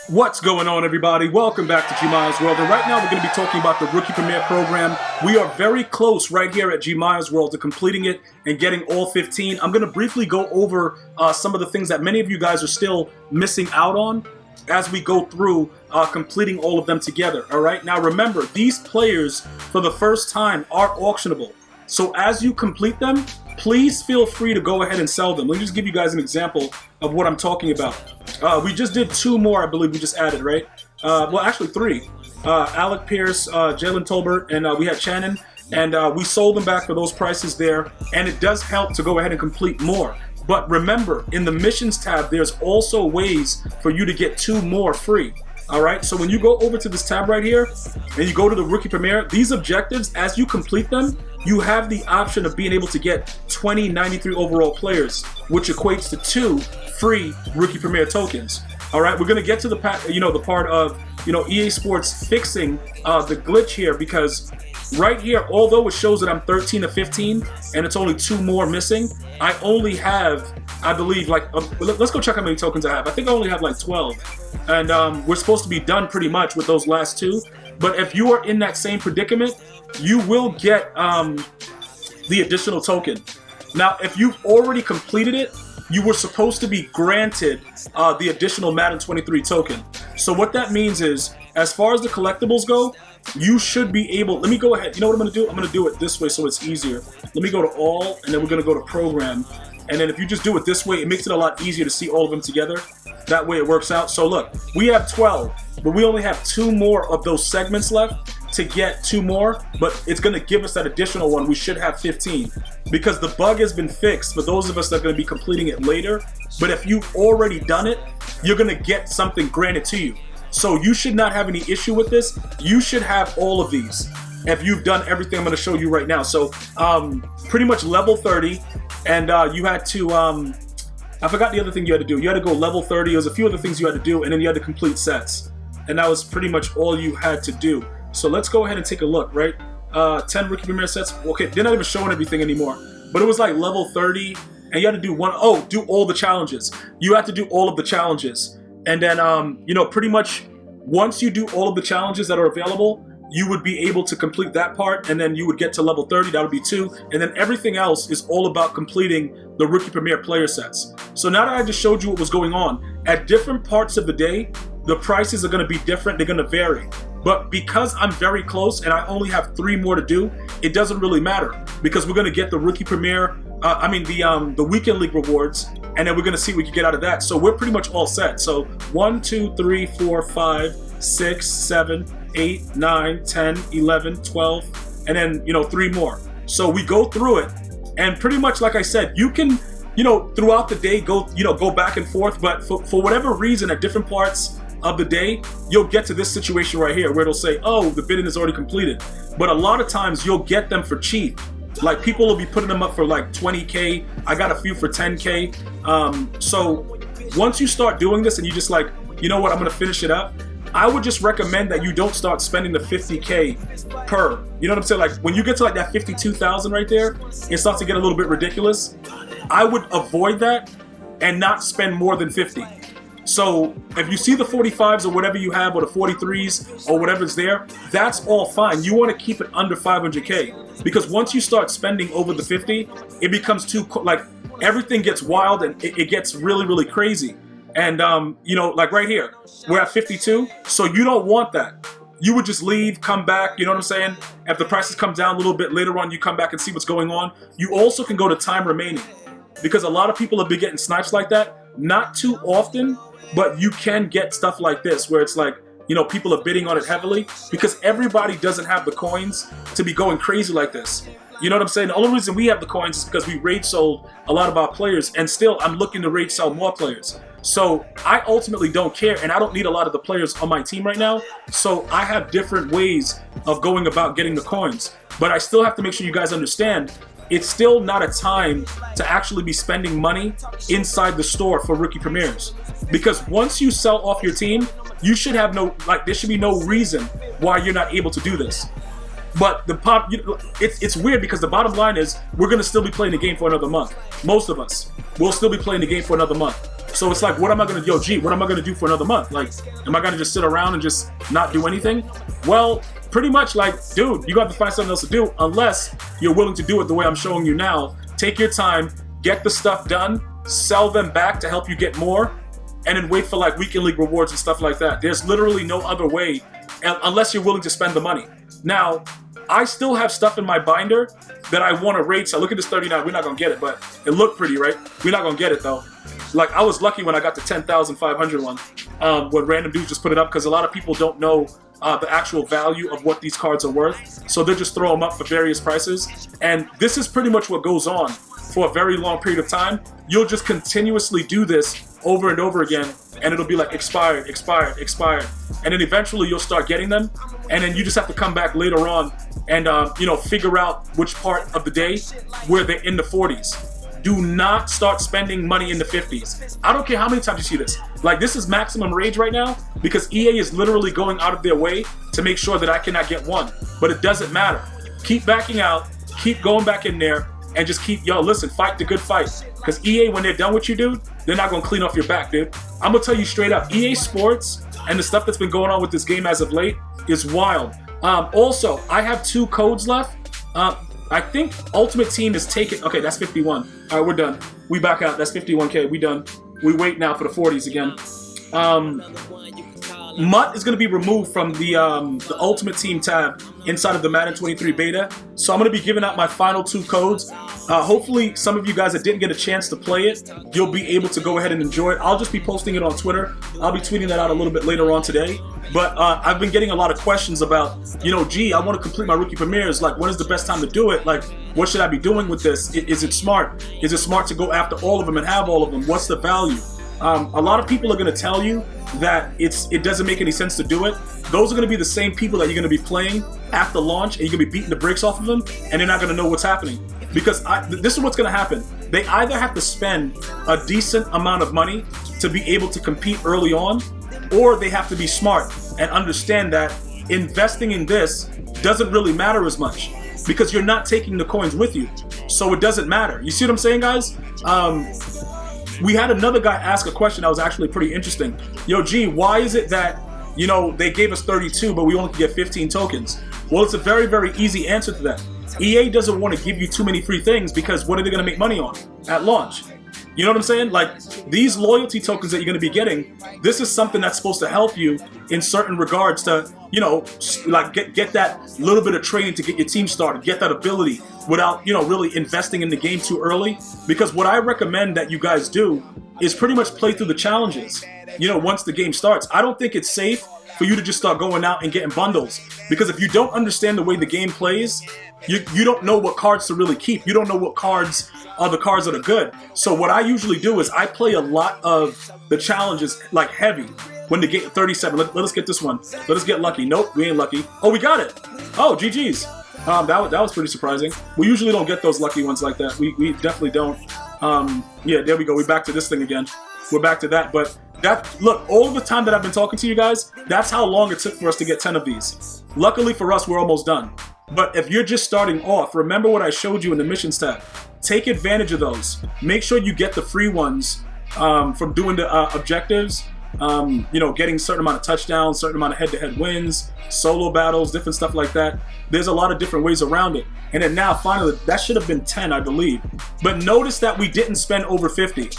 What's going on, everybody? Welcome back to GmiasWorld, and right now we're going to be talking about the Rookie Premier program. We are very close right here at GmiasWorld to completing it and getting all 15. I'm going to briefly go over some of the things that many of you guys are still missing out on as we go through completing all of them together. All right, now remember, these players for the first time are auctionable. So as you complete them, please feel free to go ahead and sell them. Let me just give you guys an example of what I'm talking about. We just did 2 more, I believe we just added, right? Well, actually 3. Alec Pierce, Jalen Tolbert, and we had Shannon. And we sold them back for those prices there. And it does help to go ahead and complete more. But remember, in the missions tab, there's also ways for you to get 2 more free. All right, so when you go over to this tab right here and you go to the Rookie Premier, these objectives, as you complete them, you have the option of being able to get 20 93 overall players, which equates to 2 free Rookie Premier tokens. All right, we're gonna get to the part of EA Sports fixing the glitch here, because right here, although it shows that I'm 13 to 15 and it's only 2 more missing, I only have, I believe, like, let's go check how many tokens I have. I think I only have like 12. And we're supposed to be done pretty much with those last 2. But if you are in that same predicament, you will get the additional token. Now, if you've already completed it, you were supposed to be granted the additional Madden 23 token. So what that means is, as far as the collectibles go, you should be able, let me go ahead, you know what I'm gonna do? I'm gonna do it this way so it's easier. Let me go to all, and then we're gonna go to program. And then if you just do it this way, it makes it a lot easier to see all of them together. That way it works out. So look, we have 12, but we only have 2 more of those segments left to get 2 more, but it's gonna give us that additional one. We should have 15 because the bug has been fixed for those of us that are gonna be completing it later. But if you've already done it, you're gonna get something granted to you. So you should not have any issue with this. You should have all of these if you've done everything I'm gonna show you right now. So pretty much level 30, and you had to, I forgot the other thing you had to do. You had to go level 30. There was a few other things you had to do, and then you had to complete sets. And that was pretty much all you had to do. So let's go ahead and take a look, right? 10 Rookie Premier sets. Okay, they're not even showing everything anymore. But it was like level 30, and you had to do do all the challenges. You have to do all of the challenges. And then, pretty much once you do all of the challenges that are available, you would be able to complete that part, and then you would get to level 30, that would be 2, and then everything else is all about completing the Rookie Premier player sets. So now that I just showed you what was going on, at different parts of the day, the prices are gonna be different, they're gonna vary. But because I'm very close and I only have 3 more to do, it doesn't really matter, because we're gonna get the Rookie Premier, the Weekend League rewards, and then we're gonna see what we can get out of that. So we're pretty much all set. So 1, 2, 3, 4, 5, 6, 7, 8, 9, 10, 11, 12, and then 3 more. So we go through it, and pretty much like I said, you can throughout the day go back and forth, but for whatever reason at different parts of the day, you'll get to this situation right here where it'll say, oh, the bidding is already completed. But a lot of times you'll get them for cheap. Like, people will be putting them up for like 20K. I got a few for 10K. So once you start doing this and you just like, you know what, I'm gonna finish it up, I would just recommend that you don't start spending the 50K per. You know what I'm saying? Like, when you get to like that 52,000 right there, it starts to get a little bit ridiculous. I would avoid that and not spend more than 50. So if you see the 45s or whatever you have, or the 43s or whatever's there, that's all fine. You want to keep it under 500K, because once you start spending over the 50, it becomes too, like, everything gets wild and it gets really, really crazy. And like right here, we're at 52, so you don't want that. You would just leave, come back, you know what I'm saying? If the prices come down a little bit later on, you come back and see what's going on. You also can go to time remaining, because a lot of people have been getting snipes like that. Not too often, but you can get stuff like this where it's like, people are bidding on it heavily, because everybody doesn't have the coins to be going crazy like this. You know what I'm saying? The only reason we have the coins is because we raid sold a lot of our players, and still I'm looking to raid sell more players. So I ultimately don't care, and I don't need a lot of the players on my team right now. So I have different ways of going about getting the coins. But I still have to make sure you guys understand, it's still not a time to actually be spending money inside the store for Rookie Premiers. Because once you sell off your team, you should have there should be no reason why you're not able to do this. But it's weird, because the bottom line is, we're gonna still be playing the game for another month. Most of us will still be playing the game for another month. So it's like, what am I gonna, yo, G, what am I gonna do for another month? Like, am I gonna just sit around and just not do anything? Well, pretty much like, dude, you got to find something else to do unless you're willing to do it the way I'm showing you now. Take your time, get the stuff done, sell them back to help you get more, and then wait for like weekend league rewards and stuff like that. There's literally no other way unless you're willing to spend the money. Now, I still have stuff in my binder that I want to rate. So look at this 39. We're not going to get it, but it looked pretty, right? We're not going to get it, though. Like, I was lucky when I got the 10,500 one, when random dudes just put it up, because a lot of people don't know the actual value of what these cards are worth. So they'll just throw them up for various prices. And this is pretty much what goes on for a very long period of time. You'll just continuously do this over and over again, and it'll be like expired, expired, expired. And then eventually you'll start getting them, and then you just have to come back later on and you know, figure out which part of the day where they're in the 40s. Do not start spending money in the 50s. I don't care how many times you see this. Like, this is maximum rage right now because EA is literally going out of their way to make sure that I cannot get one. But it doesn't matter. Keep backing out, keep going back in there, and just keep, yo, listen, fight the good fight. Because EA, when they're done with you, dude, they're not going to clean off your back, dude. I'm going to tell you straight up, EA Sports and the stuff that's been going on with this game as of late is wild. Also, I have 2 codes left. I think Ultimate Team is taken. Okay, that's 51. All right, we're done. We back out. That's 51K. We done. We wait now for the 40s again. MUT is going to be removed from the Ultimate Team tab inside of the Madden 23 beta. So I'm going to be giving out my final 2 codes. Hopefully, some of you guys that didn't get a chance to play it, you'll be able to go ahead and enjoy it. I'll just be posting it on Twitter. I'll be tweeting that out a little bit later on today. But I've been getting a lot of questions about, you know, gee, I want to complete my rookie premieres. Like, when is the best time to do it? Like, what should I be doing with this? Is it smart? Is it smart to go after all of them and have all of them? What's the value? A lot of people are going to tell you that it doesn't make any sense to do it. Those are going to be the same people that you're going to be playing after launch, and you're going to be beating the brakes off of them, and they're not going to know what's happening. Because this is what's going to happen. They either have to spend a decent amount of money to be able to compete early on, or they have to be smart and understand that investing in this doesn't really matter as much because you're not taking the coins with you. So it doesn't matter. You see what I'm saying, guys? We had another guy ask a question that was actually pretty interesting. Yo, G, why is it that, you know, they gave us 32, but we only get 15 tokens? Well, it's a very, very easy answer to that. EA doesn't want to give you too many free things because what are they going to make money on at launch? You know what I'm saying? Like, these loyalty tokens that you're going to be getting, this is something that's supposed to help you in certain regards to, you know, like get that little bit of training to get your team started, get that ability without, you know, really investing in the game too early. Because what I recommend that you guys do is pretty much play through the challenges, you know, once the game starts. I don't think it's safe for you to just start going out and getting bundles. Because if you don't understand the way the game plays, you don't know what cards to really keep. You don't know what cards are the cards that are good. So what I usually do is I play a lot of the challenges like heavy. When they get 37, let us get this one. Let us get lucky. Nope, we ain't lucky. Oh, we got it. Oh, GG's. That was pretty surprising. We usually don't get those lucky ones like that. We definitely don't. Yeah, there we go. We're back to this thing again. We're back to that. But look, all of the time that I've been talking to you guys, that's how long it took for us to get 10 of these. Luckily for us, we're almost done. But if you're just starting off, remember what I showed you in the missions tab. Take advantage of those. Make sure you get the free ones from doing the objectives. You know, getting a certain amount of touchdowns, certain amount of head-to-head wins, solo battles, different stuff like that. There's a lot of different ways around it. And then now, finally, that should have been 10, I believe. But notice that we didn't spend over 50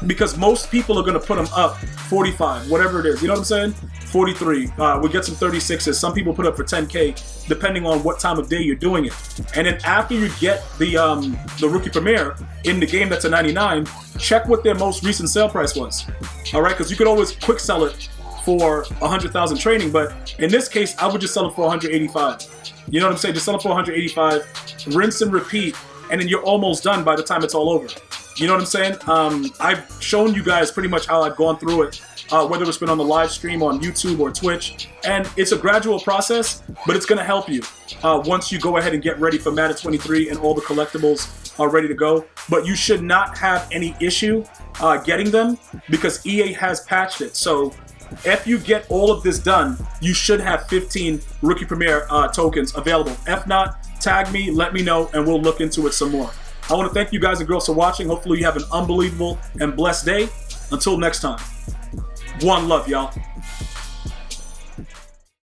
because most people are going to put them up 45, whatever it is. You know what I'm saying? 43. We get some 36s. Some people put up for 10K, depending on what time of day you're doing it. And then after you get the rookie premiere in the game that's a 99, check what their most recent sale price was. All right, because you could always quick sell it for 100,000 training, but in this case, I would just sell it for 185. You know what I'm saying? Just sell it for 185, rinse and repeat, and then you're almost done by the time it's all over. You know what I'm saying? I've shown you guys pretty much how I've gone through it, whether it's been on the live stream on YouTube or Twitch, and it's a gradual process, but it's going to help you once you go ahead and get ready for Madden 23 and all the collectibles are ready to go. But you should not have any issue getting them because EA has patched it. So if you get all of this done, you should have 15 Rookie Premiere tokens available. If not, tag me, let me know, and we'll look into it some more. I want to thank you guys and girls for watching. Hopefully you have an unbelievable and blessed day. Until next time, one love, y'all.